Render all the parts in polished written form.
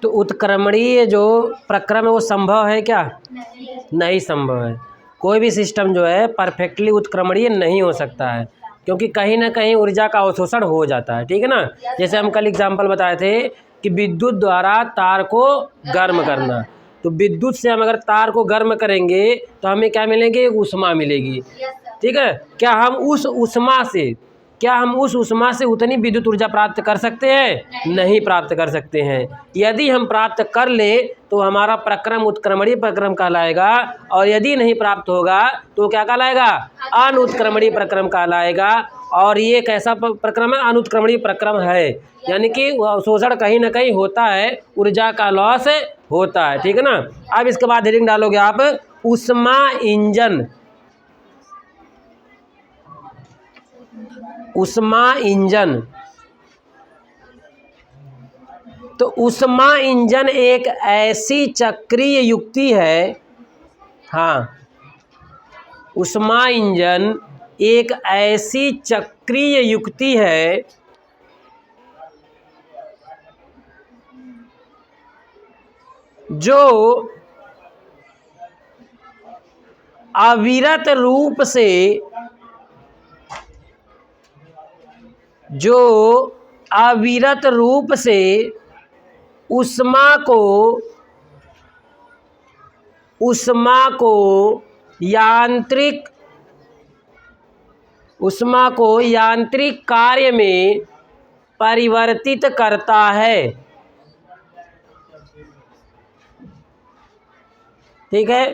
तो उत्क्रमणीय जो प्रक्रम है वो संभव है क्या? नहीं संभव है। कोई भी सिस्टम जो है परफेक्टली उत्क्रमणीय नहीं हो सकता है, क्योंकि कहीं ना कहीं ऊर्जा का अवशोषण हो जाता है। ठीक है ना। जैसे हम कल एग्जाम्पल बताए थे कि विद्युत द्वारा तार को गर्म करना, तो विद्युत से हम अगर तार को गर्म करेंगे तो हमें क्या मिलेंगे? ऊष्मा मिलेगी। ठीक है। क्या हम उस ऊष्मा से उतनी विद्युत ऊर्जा प्राप्त कर सकते हैं? नहीं प्राप्त कर सकते हैं। यदि हम प्राप्त कर लें तो हमारा प्रक्रम उत्क्रमणीय प्रक्रम कहलाएगा, और यदि नहीं प्राप्त होगा तो क्या कहलाएगा? अनुत्क्रमणीय प्रक्रम कहलाएगा। और ये कैसा प्रक्रम है? अनुत्क्रमणीय प्रक्रम है, यानी कि शोषण कहीं ना कहीं होता है, ऊर्जा का लॉस होता है। ठीक है ना। अब इसके बाद हेडिंग डालोगे आप ऊष्मा इंजन। ऊष्मा इंजन, तो ऊष्मा इंजन एक ऐसी चक्रीय युक्ति है, हाँ, ऊष्मा इंजन एक ऐसी चक्रीय युक्ति है जो अविरत रूप से ऊष्मा को यांत्रिक कार्य में परिवर्तित करता है। ठीक है।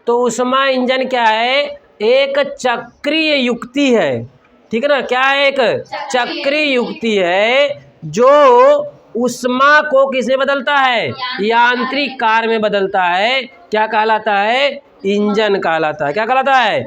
तो ऊष्मा इंजन क्या है? एक चक्रीय युक्ति है। ठीक है ना। क्या है? एक चक्रीय युक्ति है जो ऊष्मा को किसमें बदलता है? यांत्रिक कार्य में बदलता है। क्या कहलाता है? इंजन कहलाता है। क्या कहलाता है?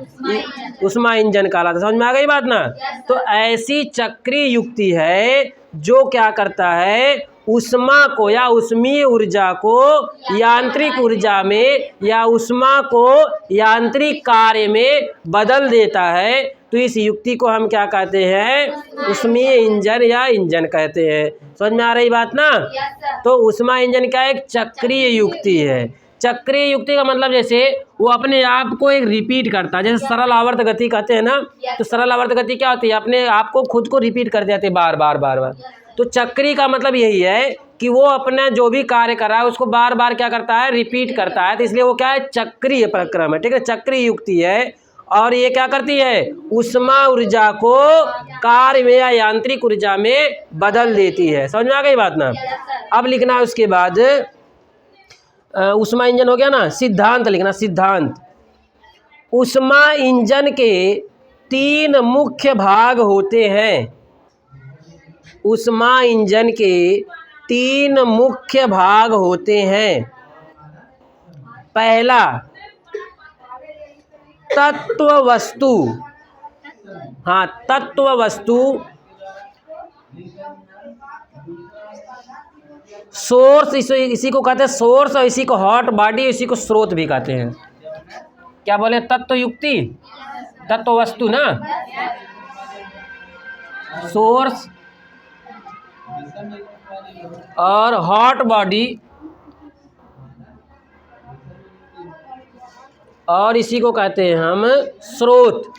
ऊष्मा इंजन कहलाता है। समझ में आ गई बात ना। तो ऐसी चक्रीय युक्ति है जो क्या करता है? ऊष्मा को या ऊष्मीय ऊर्जा को यांत्रिक ऊर्जा में या ऊष्मा को यांत्रिक कार्य में बदल देता है। तो इस युक्ति को हम क्या कहते हैं? ऊष्मीय इंजन या इंजन कहते हैं। समझ में आ रही बात ना। तो ऊष्मा इंजन क्या है? एक चक्रीय युक्ति है। चक्रीय युक्ति का मतलब जैसे वो अपने आप को एक रिपीट करता है, जैसे सरल आवर्त गति कहते हैं ना। तो सरल आवर्त गति क्या होती है? अपने आप को खुद को रिपीट करते जाते हैं बार बार। तो चक्री का मतलब यही है कि वो अपना जो भी कार्य कर रहा है उसको बार बार क्या करता है? रिपीट करता है। तो इसलिए वो क्या है? चक्रीय प्रक्रम है। ठीक है। चक्रीय युक्ति है। और ये क्या करती है? ऊष्मा ऊर्जा को कार्य में या यांत्रिक ऊर्जा में बदल देती है। समझ में आ गई बात ना। अब लिखना है उसके बाद ऊष्मा इंजन हो गया ना। सिद्धांत लिखना। सिद्धांत। ऊष्मा इंजन के 3 मुख्य भाग होते हैं। ऊष्मा इंजन के 3 मुख्य भाग होते हैं। पहला तत्व वस्तु। हाँ, तत्व वस्तु। सोर्स, इसी को कहते हैं सोर्स, और इसी को हॉट बॉडी, इसी को स्रोत भी कहते हैं। क्या बोले? तत्व युक्ति, तत्व वस्तु ना। सोर्स और हॉट बॉडी, और इसी को कहते हैं हम स्रोत।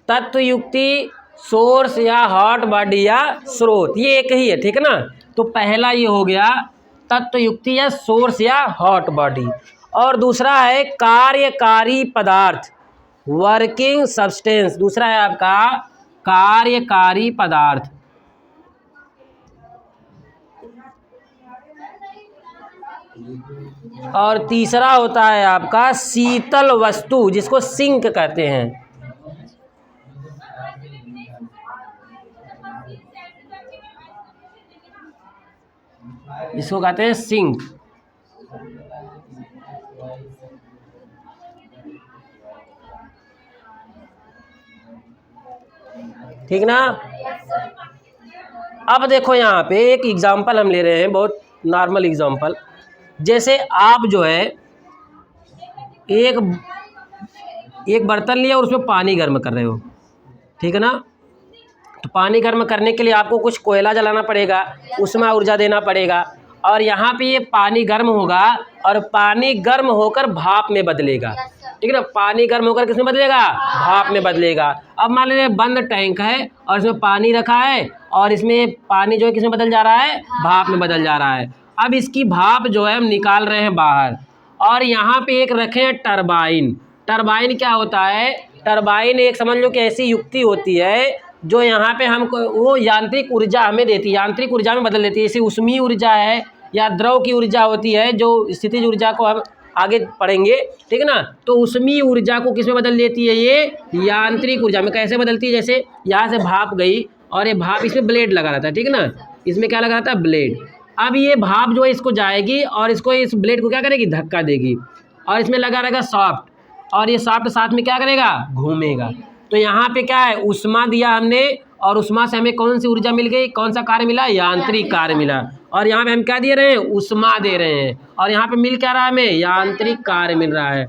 तत्व युक्ति, सोर्स या हॉट बॉडी या स्रोत, ये एक ही है। ठीक है ना। तो पहला ये हो गया तत्व युक्ति या सोर्स या हॉट बॉडी। और दूसरा है कार्यकारी पदार्थ, वर्किंग सब्सटेंस। दूसरा है आपका कार्यकारी पदार्थ। और तीसरा होता है आपका शीतल वस्तु, जिसको सिंक कहते हैं। इसको कहते हैं सिंक। ठीक ना। अब देखो यहाँ पे एक एग्जांपल हम ले रहे हैं, बहुत नॉर्मल एग्जांपल। जैसे आप जो है एक बर्तन लिया और उसमें पानी गर्म कर रहे हो। ठीक है ना। तो पानी गर्म करने के लिए आपको कुछ कोयला जलाना पड़ेगा, उसमें ऊर्जा देना पड़ेगा, और यहाँ पे ये पानी गर्म होगा और पानी गर्म होकर भाप में बदलेगा, ठीक है ना। पानी गर्म होकर किस में बदलेगा? भाप में बदलेगा। अब मान लीजिए बंद टैंक है और इसमें पानी रखा है और इसमें पानी जो है किस में बदल जा रहा है? भाप में बदल जा रहा है। अब इसकी भाप जो है हम निकाल रहे हैं बाहर, और यहाँ पे एक रखे हैं टरबाइन। टरबाइन क्या होता है? टरबाइन एक समझ लो कि ऐसी युक्ति होती है जो यहाँ पे हमको वो यांत्रिक ऊर्जा हमें देती है, यांत्रिक ऊर्जा में बदल देती है। जैसे ऊष्मीय ऊर्जा है या द्रव की ऊर्जा होती है, जो स्थितिज ऊर्जा को हम आगे पढ़ेंगे, ठीक है ना। तो ऊष्मीय ऊर्जा को किस में बदल देती है? ये यांत्रिक ऊर्जा में। कैसे बदलती है? जैसे यहाँ से भाप गई और ये भाप, इसमें ब्लेड लगा रहता है, ठीक है ना, इसमें क्या लगा रहता है? ब्लेड। अब ये भाप जो है इसको जाएगी और इसको, इस ब्लेड को क्या करेगी? धक्का देगी, और इसमें लगा रहेगा सॉफ्ट, और ये सॉफ्ट साथ में क्या करेगा? घूमेगा। तो यहाँ पे क्या है? ऊष्मा दिया हमने, और ऊष्मा से हमें कौन सी ऊर्जा मिल गई? कौन सा कार्य मिला? यांत्रिक कार्य मिला। और यहाँ पे हम क्या दे रहे हैं? ऊष्मा दे रहे हैं, और यहाँ पे मिल क्या रहा है हमें? यांत्रिक कार्य मिल रहा है,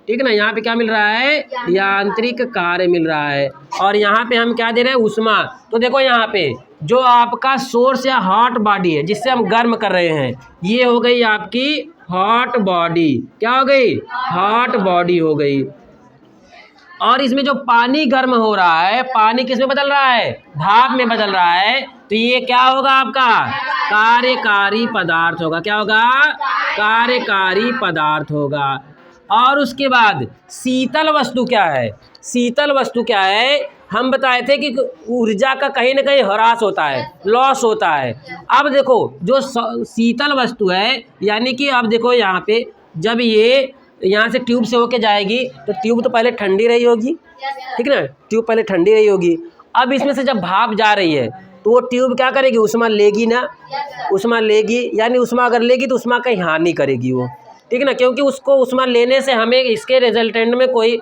ठीक है ना। यहाँ पे क्या मिल रहा है? यांत्रिक कार्य मिल रहा है। और यहाँ पे हम क्या दे रहे हैं? ऊष्मा। तो देखो यहाँ पे जो आपका सोर्स या हॉट बॉडी है जिससे हम गर्म कर रहे हैं, ये हो गई आपकी हॉट बॉडी। क्या हो गई? हॉट बॉडी हो गई। और इसमें जो पानी गर्म हो रहा है, पानी किस में बदल रहा है? भाप में बदल रहा है। तो ये क्या होगा आपका? कार्यकारी पदार्थ होगा। क्या होगा? कार्यकारी पदार्थ होगा। और उसके बाद शीतल वस्तु क्या है? शीतल वस्तु क्या है? हम बताए थे कि ऊर्जा का कहीं ना कहीं ह्रास होता है, लॉस होता है। अब देखो जो शीतल वस्तु है, यानी कि अब देखो यहाँ पे जब ये यहाँ से ट्यूब से होके जाएगी तो ट्यूब तो पहले ठंडी रही होगी, ठीक है ना, ट्यूब पहले ठंडी रही होगी। अब इसमें से जब भाप जा रही है तो वो ट्यूब क्या करेगी? ऊष्मा लेगी ना, ऊष्मा लेगी, यानी ऊष्मा अगर लेगी तो ऊष्मा कहीं हानि करेगी वो, ठीक है ना, क्योंकि उसको ऊष्मा लेने से हमें इसके रिजल्टेंट में कोई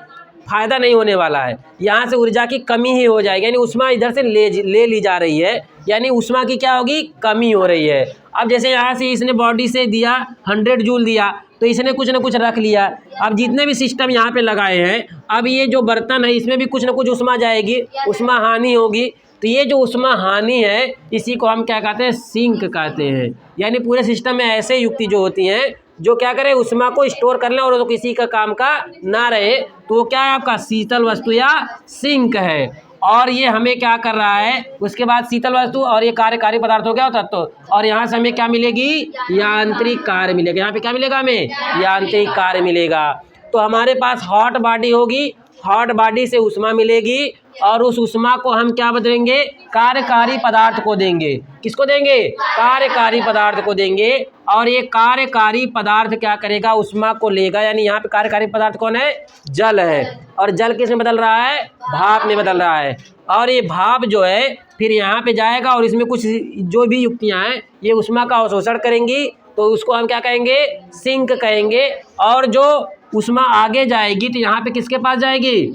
फ़ायदा नहीं होने वाला है। यहाँ से ऊर्जा की कमी ही हो जाएगी, यानी ऊष्मा इधर से ले ली जा रही है, यानी ऊष्मा की क्या होगी? कमी हो रही है। अब जैसे यहाँ से इसने बॉडी से दिया 100 जूल दिया, तो इसने कुछ ना कुछ रख लिया। अब जितने भी सिस्टम यहाँ पे लगाए हैं, अब ये जो बर्तन है इसमें भी कुछ ना कुछ ऊष्मा जाएगी, ऊष्मा हानि होगी। तो ये जो ऊष्मा हानि है इसी को हम क्या कहते हैं? सिंक कहते हैं। यानी पूरे सिस्टम में ऐसे युक्ति जो होती हैं जो क्या करे? ऊष्मा को स्टोर कर लें और तो किसी का काम का ना रहे, तो वो क्या है? आपका शीतल वस्तु या सिंक है। और ये हमें क्या कर रहा है? उसके बाद शीतल वस्तु और ये कार्यकारी पदार्थ हो गया तत्व, और यहाँ से हमें क्या मिलेगी? यांत्रिक कार्य मिलेगा। यहाँ पे क्या मिलेगा हमें? यांत्रिक कार्य मिलेगा। तो हमारे पास हॉट बॉडी होगी, हॉट बॉडी से ऊष्मा मिलेगी, और उस ऊष्मा को हम क्या बदलेंगे? कार्यकारी पदार्थ को देंगे। किसको देंगे? कार्यकारी पदार्थ को देंगे। और ये कार्यकारी पदार्थ क्या करेगा? ऊष्मा को लेगा, यानी यहाँ पे कार्यकारी पदार्थ कौन है? जल है। और जल किस में बदल रहा है? भाप में बदल रहा है। और ये भाप जो है फिर यहाँ पे जाएगा और इसमें कुछ जो भी युक्तियाँ हैं ये ऊष्मा का अवशोषण करेंगी, तो उसको हम क्या कहेंगे? सिंक कहेंगे। और जो ऊष्मा आगे जाएगी तो यहाँ पे किसके पास जाएगी?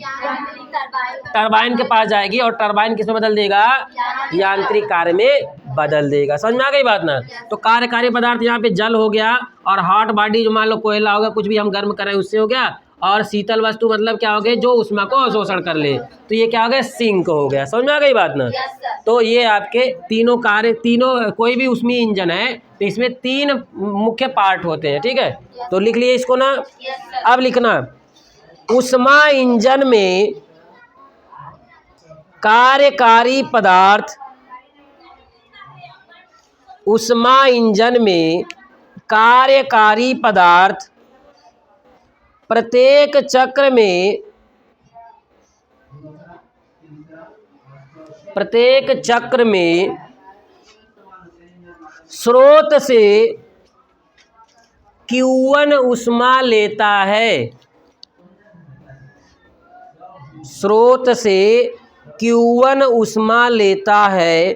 टरबाइन के पास जाएगी, और टरबाइन किस में बदल देगा? यांत्रिक कार्य में बदल देगा। समझ में आ गई बात ना। तो कार्यकारी पदार्थ यहाँ पे जल हो गया, और हॉट बॉडी जो मान लो कोयला होगा, कुछ भी हम गर्म करें उससे हो गया, और शीतल वस्तु मतलब क्या हो गया? जो ऊष्मा को अवशोषण कर ले, तो ये क्या हो गया? सिंक हो गया। समझ में आ गई बात ना। तो ये आपके तीनों कार्य, तीनों कोई भी ऊष्मीय इंजन है तो इसमें 3 मुख्य पार्ट होते हैं, ठीक है। तो लिख लिए इसको ना। अब लिखना, ऊष्मा इंजन में कार्यकारी पदार्थ, ऊष्मा इंजन में कार्यकारी पदार्थ प्रत्येक चक्र में स्रोत से Q1 ऊष्मा लेता है। स्रोत से Q1 ऊष्मा लेता है।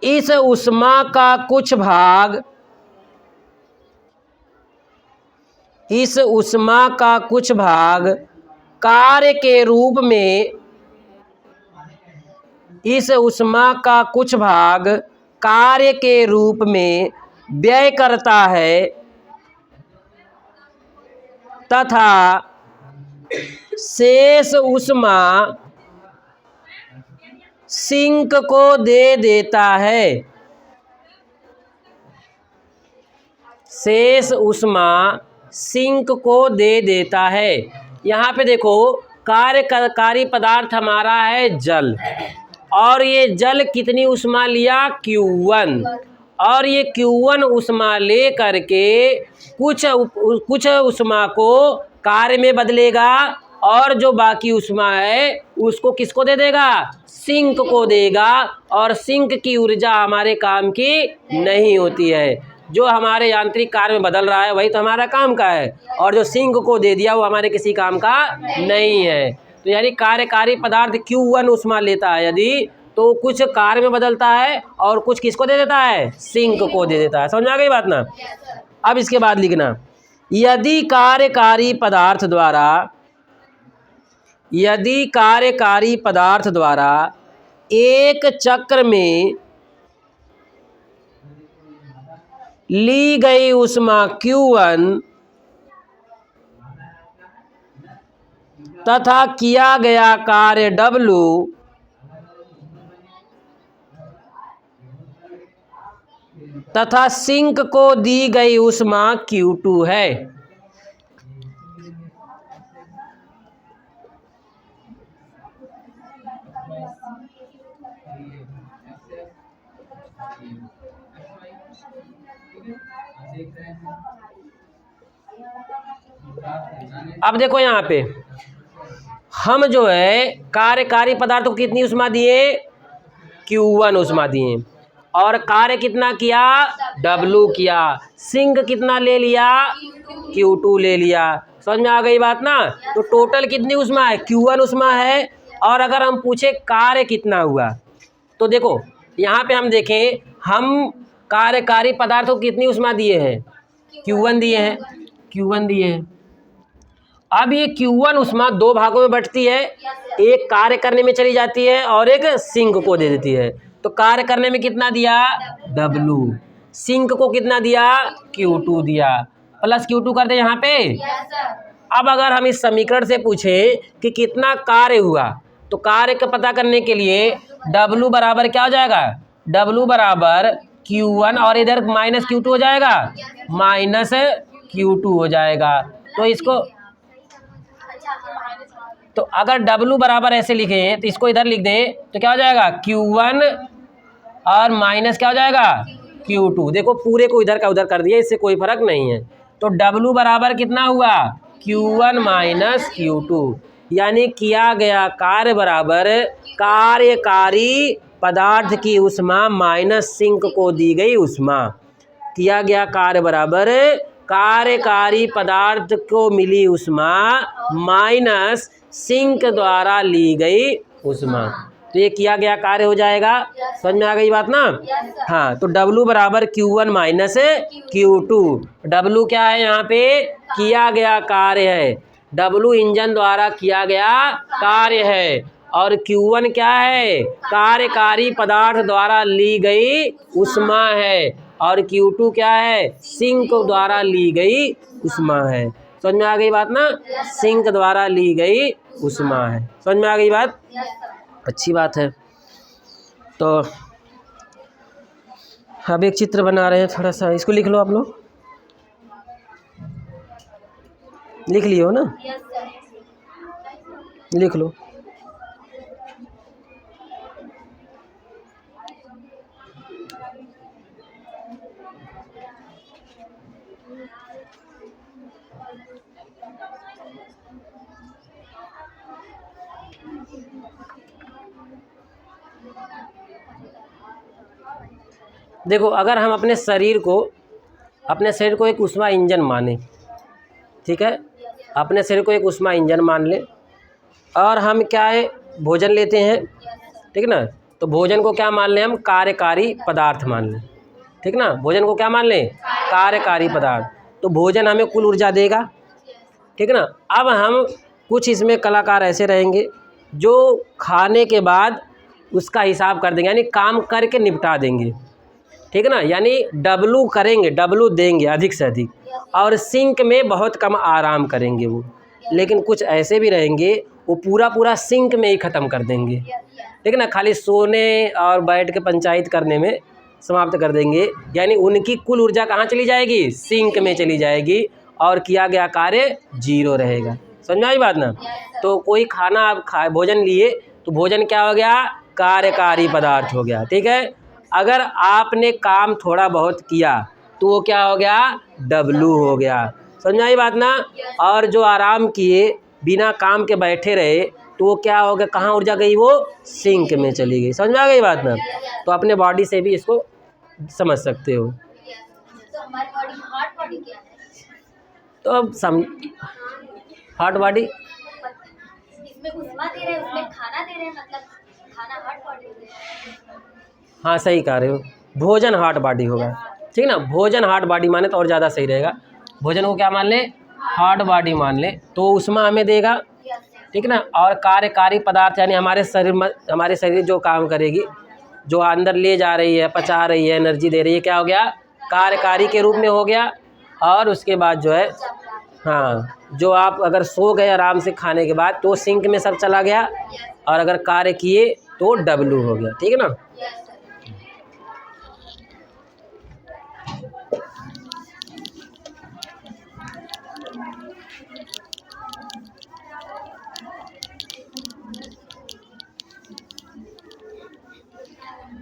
इस ऊष्मा का कुछ भाग कार्य के रूप में, इस ऊष्मा का कुछ भाग कार्य के रूप में व्यय करता है, तथा शेष ऊष्मा सिंक को दे देता है। शेष ऊष्मा सिंक को दे देता है। यहाँ पे देखो कार्यकारी पदार्थ हमारा है जल, और ये जल कितनी ऊष्मा लिया Q1, और ये Q1 ऊष्मा ले करके कुछ ऊष्मा को कार्य में बदलेगा, और जो बाकी ऊष्मा है उसको किसको दे देगा, सिंक को देगा। और सिंक की ऊर्जा हमारे काम की नहीं होती है। जो हमारे यांत्रिक कार्य में बदल रहा है वही तो हमारा काम का है, और जो सिंक को दे दिया वो हमारे किसी काम का नहीं है। तो यानी कार्यकारी पदार्थ Q1 ऊष्मा लेता है यदि, तो कुछ कार्य में बदलता है और कुछ किसको दे देता है, सिंक को दे देता है। समझ आ गई बात ना। अब इसके बाद लिखना, यदि कार्यकारी पदार्थ द्वारा एक चक्र में ली गई ऊष्मा Q1 तथा किया गया कार्य W तथा सिंक को दी गई ऊष्मा Q2 है। अब देखो यहाँ पे हम जो है कार्यकारी पदार्थ को कितनी ऊष्मा दिए, Q1 ऊष्मा दिए, और कार्य कितना किया, W किया। सिंक कितना ले लिया, Q2 ले लिया। समझ में आ गई बात ना। तो टोटल कितनी ऊष्मा है, Q1 ऊष्मा है। और अगर हम पूछे कार्य कितना हुआ, तो देखो यहाँ पे हम देखें, हम कार्यकारी पदार्थ को कितनी ऊष्मा दिए हैं, Q1 दिए हैं। अब ये Q1 ऊष्मा दो भागों में बंटती है, एक कार्य करने में चली जाती है और एक सिंक को दे देती है। तो कार्य करने में कितना दिया, W, सिंक को कितना दिया, Q2 दिया, प्लस Q2 कर दे यहाँ पे। अब अगर हम इस समीकरण से पूछें कि कितना कार्य हुआ, तो कार्य का पता करने के लिए W बराबर क्या हो जाएगा, W बराबर Q1 और इधर माइनस Q2 हो जाएगा, माइनस Q2 हो जाएगा। तो इसको, तो अगर W बराबर ऐसे लिखें तो इसको इधर लिख दें तो क्या हो जाएगा, Q1 और माइनस क्या हो जाएगा, Q2। देखो पूरे को इधर का उधर कर दिया, इससे कोई फर्क नहीं है। तो W बराबर कितना हुआ, Q1 माइनस Q2, यानी किया गया कार्य बराबर कार्यकारी पदार्थ की ऊष्मा माइनस सिंक को दी गई ऊष्मा। किया गया कार्य बराबर कार्यकारी पदार्थ को मिली ऊष्मा माइनस सिंक द्वारा ली गई ऊष्मा। तो ये किया गया कार्य हो जाएगा। समझ में आ गई बात ना। हाँ, तो W बराबर Q1 माइनस Q2। W क्या है, यहाँ पे किया गया कार्य है, W इंजन द्वारा किया गया कार्य है, और Q1 क्या है, कार्यकारी पदार्थ द्वारा ली गई ऊष्मा है, और Q2 क्या है, सिंक द्वारा ली गई ऊष्मा है। समझ में आ गई बात ना, सिंक द्वारा ली गई ऊष्मा है। समझ में आ गई बात, अच्छी बात है। तो अब एक चित्र बना रहे हैं, थोड़ा सा इसको लिख लो आप लोग, लिख लियो ना, लिख लो। देखो अगर हम अपने शरीर को एक ऊष्मा इंजन माने, ठीक है, अपने शरीर को एक ऊष्मा इंजन मान ले, और हम क्या है, भोजन लेते हैं, ठीक ना। तो भोजन को क्या मान लें हम, कार्यकारी पदार्थ मान लें, ठीक ना। भोजन को क्या मान लें, कार्यकारी पदार्थ। तो भोजन हमें कुल ऊर्जा देगा, ठीक ना। अब हम कुछ इसमें कलाकार ऐसे रहेंगे जो खाने के बाद उसका हिसाब कर देंगे, यानी काम करके निपटा देंगे, ठीक है ना। यानी W करेंगे, W देंगे अधिक से अधिक, और सिंक में बहुत कम आराम करेंगे वो। लेकिन कुछ ऐसे भी रहेंगे वो पूरा पूरा सिंक में ही ख़त्म कर देंगे, ठीक है ना, खाली सोने और बैठ के पंचायत करने में समाप्त कर देंगे। यानी उनकी कुल ऊर्जा कहाँ चली जाएगी? सिंक में चली जाएगी और किया गया कार्य जीरो रहेगा। समझ आई बात ना? तो कोई खाना आप भोजन लिए तो भोजन क्या हो गया? कार्यकारी पदार्थ हो गया, ठीक है। अगर आपने काम थोड़ा बहुत किया तो वो क्या हो गया? डब्लू हो गया। समझ आई बात ना? और जो आराम किए बिना काम के बैठे रहे तो वो क्या हो गया? कहाँ ऊर्जा गई? वो सिंक में चली गई। समझ में आ गई बात ना? तो अपने बॉडी से भी इसको समझ सकते हो। तो हमारी बॉडी हार्ट बॉडी क्या है? तो अब हार्ट बॉडी इसमें उष्मा दे रहे हैं, उसमें खाना दे रहे हैं, मतलब खाना हार्ट बॉडी दे रहे हैं। हाँ सही कह रहे हो, भोजन हार्ट बॉडी होगा, ठीक ना। भोजन हार्ट बॉडी माने तो और ज़्यादा सही रहेगा। भोजन को क्या मान ले? हार्ट बॉडी मान ले, तो उष्मा हमें देगा, ठीक ना। और कार्यकारी पदार्थ यानी हमारे शरीर जो काम करेगी, जो अंदर ले जा रही है, पचा रही है, एनर्जी दे रही है, क्या हो गया? कार्यकारी के रूप में हो गया। और उसके बाद जो है, हाँ, जो आप अगर सो गए आराम से खाने के बाद तो सिंक में सब चला गया, और अगर कार्य किए तो डब्लू हो गया, ठीक है ना।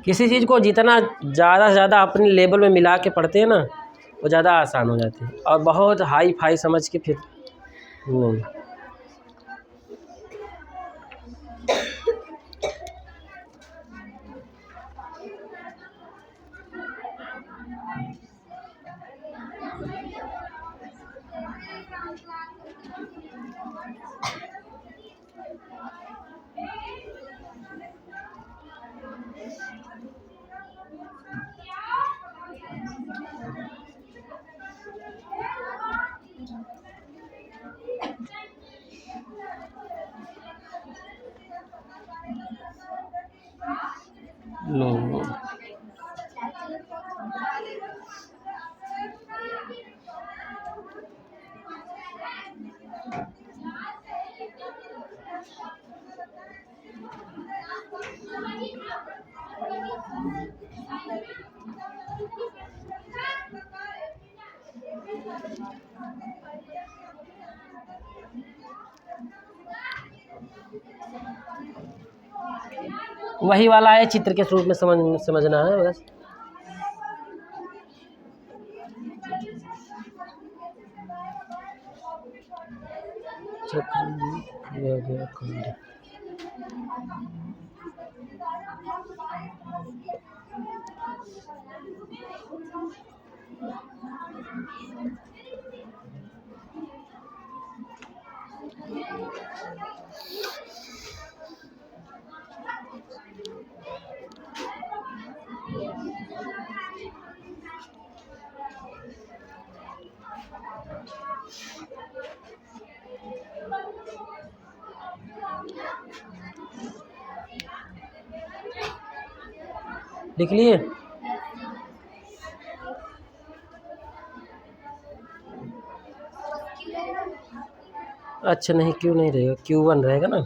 किसी चीज़ को जितना ज़्यादा से ज़्यादा अपने लेवल में मिला के पढ़ते हैं ना, वो ज़्यादा आसान हो जाती है। और बहुत हाई फाई समझ के फिर नहीं। लो वही वाला है, चित्र के स्वरूप में समझना है बस। लिख लिए? अच्छा नहीं, क्यों नहीं रहेगा? Q1 रहेगा ना।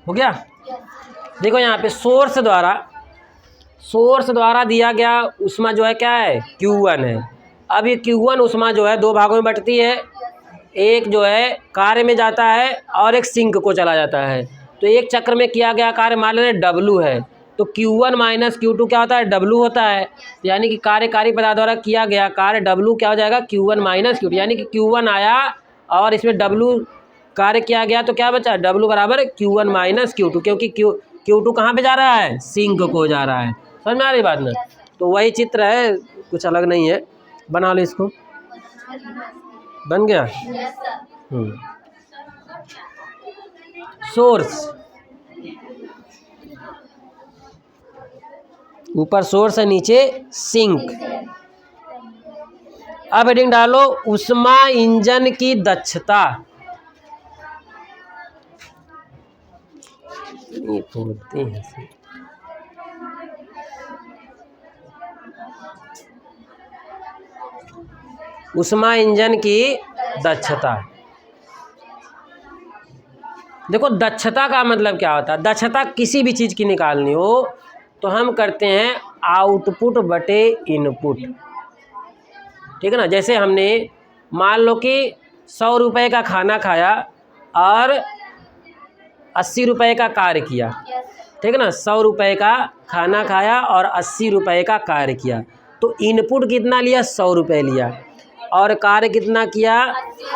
हो गया? देखो यहाँ पे सोर्स द्वारा दिया गया उष्मा जो है क्या है? Q1 है। अब ये Q1 उष्मा जो है दो भागों में बंटती है, एक जो है कार्य में जाता है और एक सिंक को चला जाता है। तो एक चक्र में किया गया कार्य मान लें W है, तो Q1 माइनस Q2 क्या होता है? W होता है। यानी कि कार्यकारी पदार्थ द्वारा किया गया कार्य W क्या हो जाएगा? Q1 minus Q2। यानी कि Q1 आया और इसमें W कार्य किया गया तो क्या बचा? W बराबर Q1 माइनस Q2, क्योंकि Q2 कहाँ पे जा रहा है? सिंक को जा रहा है। समझ में आ रही बात ना? तो वही चित्र है, कुछ अलग नहीं है। बना लो इसको। बन गया? सोर्स, ऊपर सोर्स है, नीचे सिंक। अब हेडिंग डालो उष्मा इंजन की दक्षता। बोलते हैं उष्मा इंजन की दक्षता। देखो दक्षता का मतलब क्या होता है, दक्षता किसी भी चीज़ की निकालनी हो तो हम करते हैं आउटपुट बटे इनपुट, ठीक है ना। जैसे हमने मान लो कि 100 रुपये का खाना खाया और 80 रुपये का कार्य किया, ठीक है ना। 100 रुपये का खाना खाया और 80 रुपये का कार्य किया, तो इनपुट कितना लिया, 100 रुपये लिया, और कार्य कितना किया,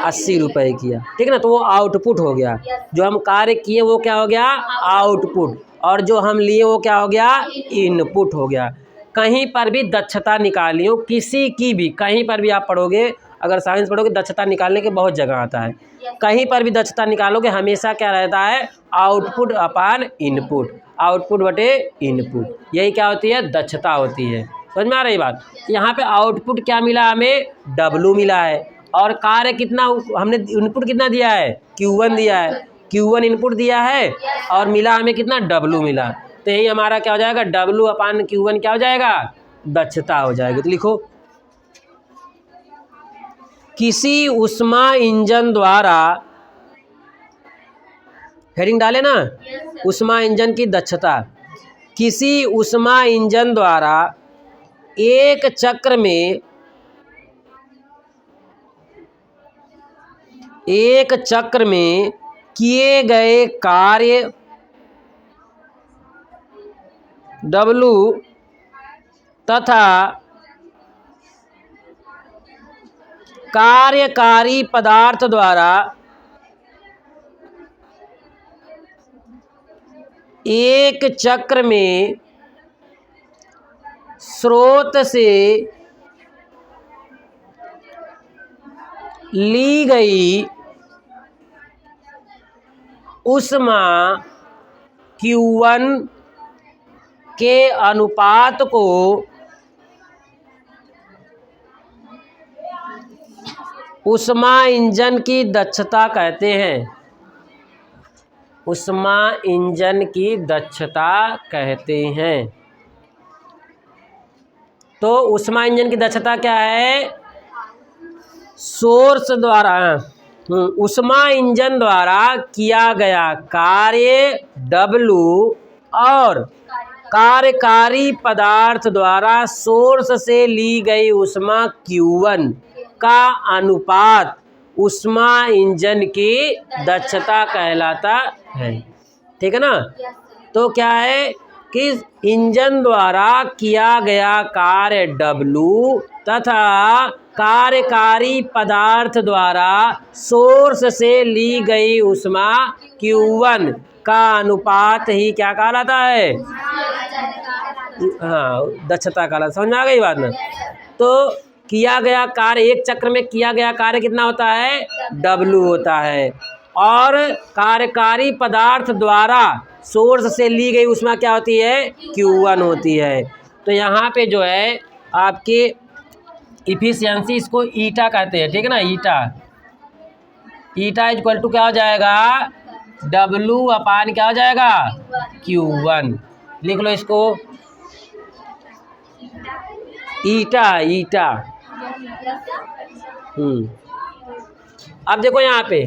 80 रुपये किया, ठीक है ना। तो वो आउटपुट हो गया। जो हम कार्य किए वो क्या हो गया, आउटपुट, और जो हम लिए वो क्या हो गया, इनपुट हो गया। कहीं पर भी दक्षता निकाली हो, किसी की भी, कहीं पर भी आप पढ़ोगे, अगर साइंस पढ़ोगे दक्षता निकालने के बहुत जगह आता है। कहीं पर भी दक्षता निकालोगे हमेशा क्या रहता है, आउटपुट अपान इनपुट, आउटपुट बटे इनपुट, यही क्या होती है, दक्षता होती है। समझ में आ रही बात। यहाँ पे आउटपुट क्या मिला हमें, W मिला है, और कार्य कितना, हमने इनपुट कितना दिया है, Q1 दिया है, Q1 इनपुट दिया है, और मिला हमें कितना, W मिला। तो यही हमारा क्या हो जाएगा, W अपान Q1 क्या हो जाएगा, दक्षता हो जाएगी। तो लिखो, किसी ऊष्मा इंजन द्वारा, हेडिंग डाले ना, ऊष्मा इंजन की दक्षता। किसी ऊष्मा इंजन द्वारा एक चक्र में किए गए कार्य W तथा कार्यकारी पदार्थ द्वारा एक चक्र में स्रोत से ली गई ऊष्मा Q1 के अनुपात को ऊष्मा इंजन की दक्षता कहते हैं। ऊष्मा इंजन की दक्षता कहते हैं। तो ऊष्मा इंजन की दक्षता क्या है, सोर्स द्वारा, ऊष्मा इंजन द्वारा किया गया कार्य W और कार्यकारी पदार्थ द्वारा सोर्स से ली गई ऊष्मा Q1 का अनुपात ऊष्मा इंजन की दक्षता कहलाता है, ठीक है ना। तो क्या है कि इंजन द्वारा किया गया कार्य W तथा कार्यकारी पदार्थ द्वारा सोर्स से ली गई ऊष्मा Q1 का अनुपात ही क्या कहलाता है, हाँ, दक्षता कहलाता। समझ में आ गई बात ना। तो किया गया कार्य, एक चक्र में किया गया कार्य कितना होता है, W होता है, और कार्यकारी पदार्थ द्वारा सोर्स से ली गई ऊष्मा क्या होती है, Q1 होती है। तो यहाँ पे जो है आपके इफिशियंसी, इसको ईटा कहते हैं, ठीक है ना। ईटा इक्वल टू क्या हो जाएगा, W अपान क्या हो जाएगा, Q1। लिख लो इसको, ईटा। अब देखो यहाँ पे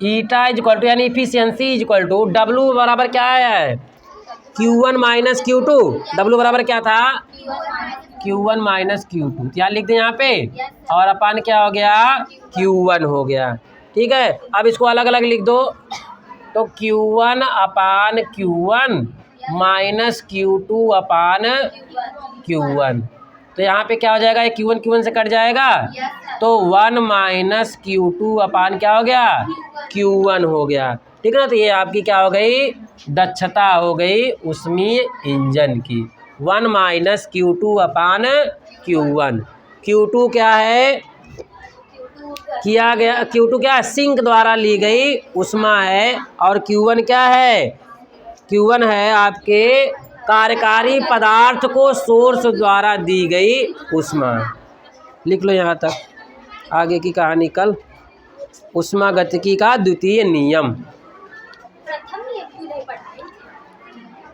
ईटा इक्वल टू, यानी इफिशियंसी इक्वल टू W बराबर क्या है, Q1 माइनस Q2। W बराबर क्या था, Q1 माइनस Q2, क्या लिख दें यहाँ पे, और अपान क्या हो गया, Q1 हो गया, ठीक है। अब इसको अलग अलग लिख दो, तो Q1 अपान Q1 माइनस Q2 अपान Q1। तो यहाँ पे क्या हो जाएगा, ये Q1 से कट जाएगा, तो 1 माइनस Q2 अपान क्या हो गया, Q1 हो गया, ठीक है ना। तो ये आपकी क्या हो गई, दक्षता हो गई ऊष्मीय इंजन की, 1 माइनस Q2 अपान Q1। Q2 क्या है, किया गया, Q2 क्या है, सिंक द्वारा ली गई ऊष्मा है, और Q1 क्या है, Q1 है आपके कार्यकारी पदार्थ को सोर्स द्वारा दी गई ऊष्मा। लिख लो यहाँ तक, आगे की कहानी कल। ऊष्मागतिकी का द्वितीय नियम। प्रथम